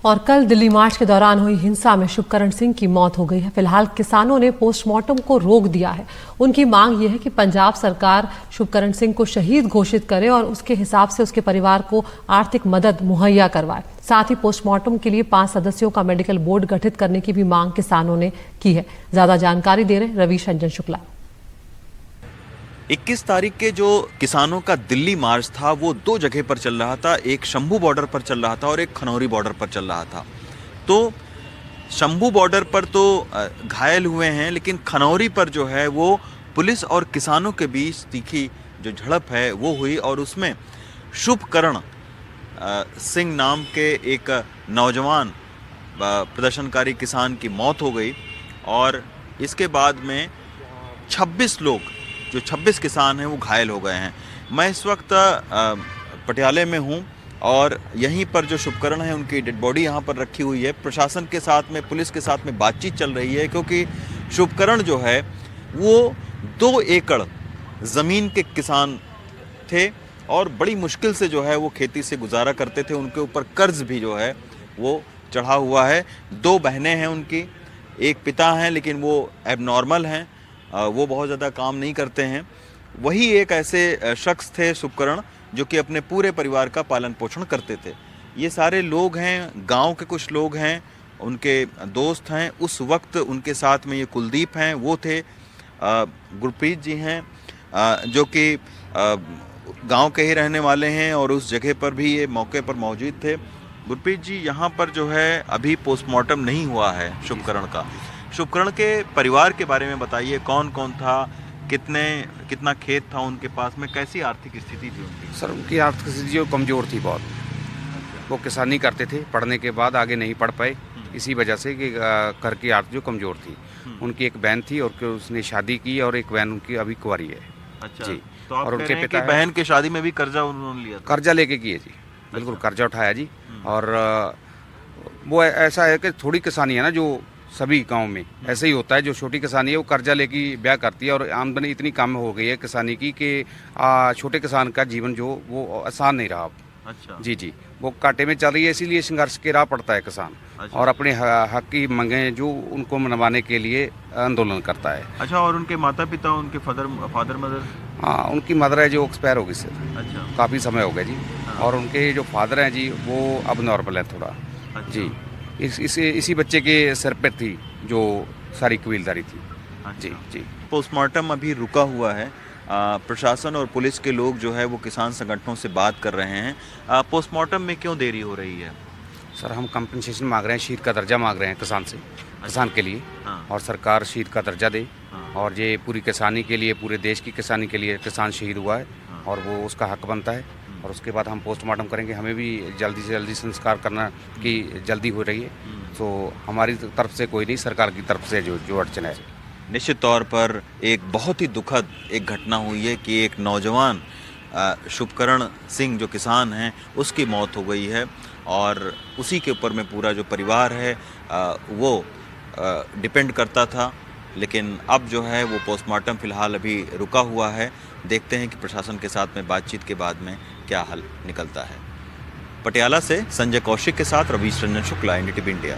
और कल दिल्ली मार्च के दौरान हुई हिंसा में शुभकरण सिंह की मौत हो गई है। फिलहाल किसानों ने पोस्टमार्टम को रोक दिया है। उनकी मांग यह है कि पंजाब सरकार शुभकरण सिंह को शहीद घोषित करे और उसके हिसाब से उसके परिवार को आर्थिक मदद मुहैया करवाए। साथ ही पोस्टमार्टम के लिए 5 सदस्यों का मेडिकल बोर्ड गठित करने की भी मांग किसानों ने की है। ज्यादा जानकारी दे रहे रवि रंजन शुक्ला। 21 तारीख के जो किसानों का दिल्ली मार्च था वो 2 जगह पर चल रहा था। एक शंभू बॉर्डर पर चल रहा था और एक खनौरी बॉर्डर पर चल रहा था। तो शंभू बॉर्डर पर तो घायल हुए हैं, लेकिन खनौरी पर जो है वो पुलिस और किसानों के बीच तीखी जो झड़प है वो हुई और उसमें शुभकरण सिंह नाम के एक नौजवान प्रदर्शनकारी किसान की मौत हो गई। और इसके बाद में 26 किसान हैं वो घायल हो गए हैं। मैं इस वक्त पटियाले में हूँ और यहीं पर जो शुभकरण है उनकी डेड बॉडी यहाँ पर रखी हुई है। प्रशासन के साथ में, पुलिस के साथ में बातचीत चल रही है, क्योंकि शुभकरण जो है वो 2 एकड़ ज़मीन के किसान थे और बड़ी मुश्किल से जो है वो खेती से गुजारा करते थे। उनके ऊपर कर्ज भी जो है वो चढ़ा हुआ है। 2 बहनें हैं उनकी, एक पिता हैं लेकिन वो एबनॉर्मल हैं, वो बहुत ज़्यादा काम नहीं करते हैं। वही एक ऐसे शख्स थे शुभकरण जो कि अपने पूरे परिवार का पालन पोषण करते थे। ये सारे लोग हैं, गांव के कुछ लोग हैं, उनके दोस्त हैं। उस वक्त उनके साथ में ये कुलदीप हैं, वो थे। गुरप्रीत जी हैं जो कि गांव के ही रहने वाले हैं और उस जगह पर भी ये मौके पर मौजूद थे। गुरप्रीत जी, यहाँ पर जो है अभी पोस्टमार्टम नहीं हुआ है शुभकरण का। शुभकरण के परिवार के बारे में बताइए, कौन कौन था, कितना खेत था उनके पास में, कैसी आर्थिक स्थिति थी उनकी? सर, उनकी आर्थिक स्थिति कमज़ोर थी बहुत। वो किसानी करते थे, पढ़ने के बाद आगे नहीं पढ़ पाए, इसी वजह से कि घर की आर्थिक जो कमज़ोर थी। उनकी एक बहन थी और उसने शादी की और एक बहन उनकी अभी कुंवारी है। अच्छा जी। तो आप और उनके पिता बहन की शादी में भी कर्जा उन्होंने लिया था? कर्जा लेके किए जी, बिल्कुल कर्जा उठाया जी। और वो ऐसा है कि थोड़ी किसानी है ना, जो सभी गांव में ऐसे ही होता है। जो छोटी किसानी है वो कर्जा लेके ब्याह करती है और आमदनी इतनी कम हो गई है किसानी की कि छोटे किसान का जीवन जो वो आसान नहीं रहा। अच्छा जी, वो कांटे में चल रही है, इसीलिए संघर्ष के राह पड़ता है किसान। अच्छा। और अपने हक की मांगे जो उनको मनवाने के लिए आंदोलन करता है। अच्छा, और उनके माता पिता, उनके फादर मदर? हाँ, उनकी मदर है जो एक्सपायर हो गई सर। अच्छा, काफ़ी समय हो गया जी। हाँ। और उनके जो फादर हैं जी वो अब नॉर्मल है थोड़ा। अच्छा। जी, इसी बच्चे के सिर पर थी जो सारी कबीलदारी थी। अच्छा। जी। पोस्टमार्टम अभी रुका हुआ है। प्रशासन और पुलिस के लोग जो है वो किसान संगठनों से बात कर रहे हैं। पोस्टमार्टम में क्यों देरी हो रही है? सर, हम कंपनसेशन मांग रहे हैं, शहीद का दर्जा मांग रहे हैं किसान से, किसान के लिए। हाँ। और सरकार शहीद का दर्जा दे। हाँ। और ये पूरी किसानी के लिए, पूरे देश की किसानी के लिए किसान शहीद हुआ है। हाँ। और वो उसका हक बनता है। और उसके बाद हम पोस्टमार्टम करेंगे। हमें भी जल्दी से जल्दी संस्कार करना की जल्दी हो रही है। तो हमारी तरफ से कोई नहीं, सरकार की तरफ से जो अड़चन है। निश्चित तौर पर एक बहुत ही दुखद एक घटना हुई है कि एक नौजवान शुभकरण सिंह जो किसान हैं उसकी मौत हो गई है और उसी के ऊपर में पूरा जो परिवार है वो डिपेंड करता था। लेकिन अब जो है वो पोस्टमार्टम फ़िलहाल अभी रुका हुआ है। देखते हैं कि प्रशासन के साथ में बातचीत के बाद में क्या हल निकलता है। पटियाला से संजय कौशिक के साथ रवि रंजन शुक्ला, NDTV इंडिया।